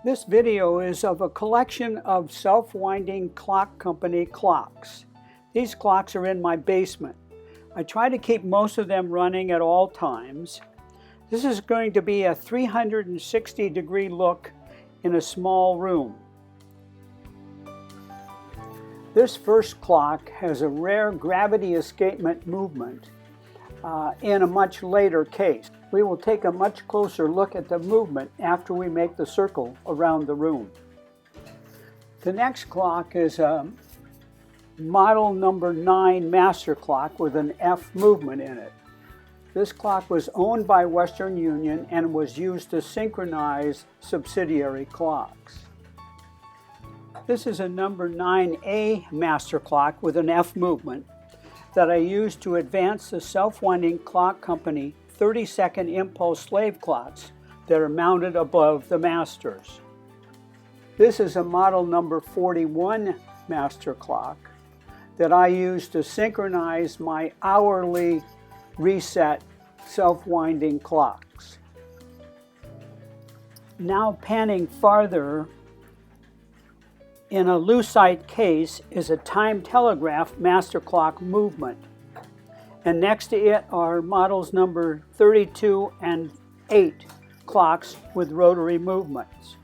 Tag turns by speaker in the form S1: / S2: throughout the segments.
S1: This video is of a collection of self-winding clock company clocks. These clocks are in my basement. I try to keep most of them running at all times. This is going to be a 360-degree look in a small room. This first clock has a rare gravity escapement movement in a much later case. We will take a much closer look at the movement after we make the circle around the room. The next clock is a model number 9 master clock with an F movement in it. This clock was owned by Western Union and was used to synchronize subsidiary clocks. This is a number 9A master clock with an F movement that I used to advance the self-winding clock company 30-second impulse slave clocks that are mounted above the masters. This is a model number 41 master clock that I use to synchronize my hourly reset self-winding clocks. Now panning farther, in a lucite case is a time telegraph master clock movement. And next to it are models number 32 and 8 clocks with rotary movements.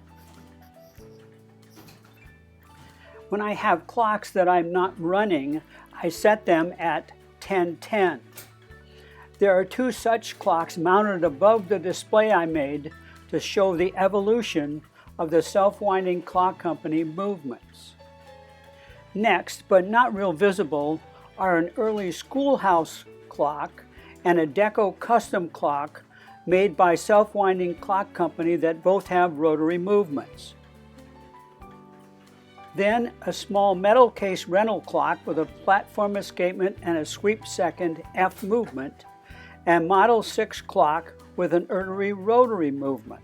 S1: When I have clocks that I'm not running, I set them at 10:10. There are 2 such clocks mounted above the display I made to show the evolution of the self-winding clock company movements. Next, but not real visible, are an early schoolhouse clock and a Deco custom clock made by self-winding clock company that both have rotary movements. Then a small metal case rental clock with a platform escapement and a sweep second F movement, and model 6 clock with an early rotary movement.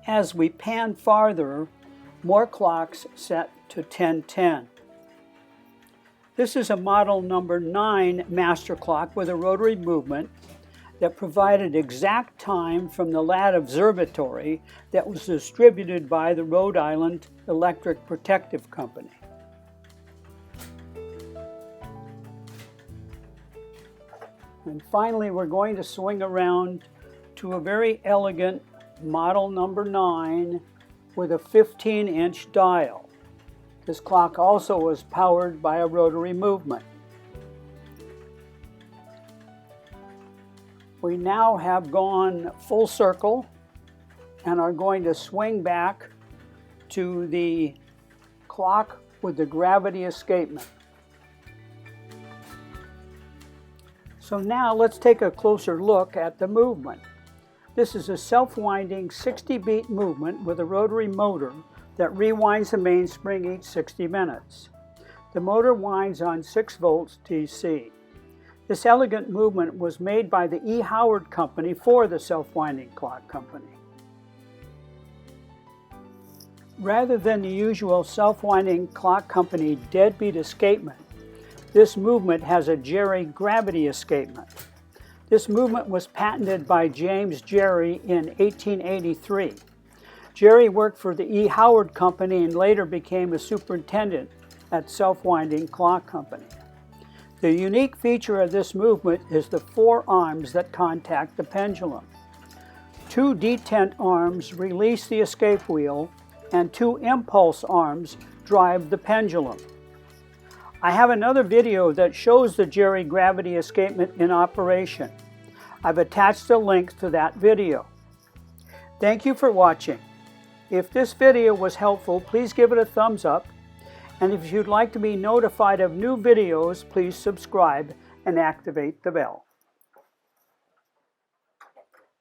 S1: As we pan farther, more clocks set to 10:10. This is a model number 9 master clock with a rotary movement that provided exact time from the Ladd Observatory that was distributed by the Rhode Island Electric Protective Company. And finally, we're going to swing around to a very elegant model number 9 with a 15-inch dial. This clock also was powered by a rotary movement. We now have gone full circle and are going to swing back to the clock with the gravity escapement. So now let's take a closer look at the movement. This is a self-winding 60-beat movement with a rotary motor that rewinds the mainspring each 60 minutes. The motor winds on 6 volts DC. This elegant movement was made by the E. Howard Company for the self-winding clock company. Rather than the usual self-winding clock company deadbeat escapement, this movement has a Jerry gravity escapement. This movement was patented by James Jerry in 1883. Jerry worked for the E. Howard Company and later became a superintendent at self-winding clock company. The unique feature of this movement is the 4 arms that contact the pendulum. 2 detent arms release the escape wheel, and 2 impulse arms drive the pendulum. I have another video that shows the Jerry gravity escapement in operation. I've attached a link to that video. Thank you for watching. If this video was helpful, please give it a thumbs up. And if you'd like to be notified of new videos, please subscribe and activate the bell.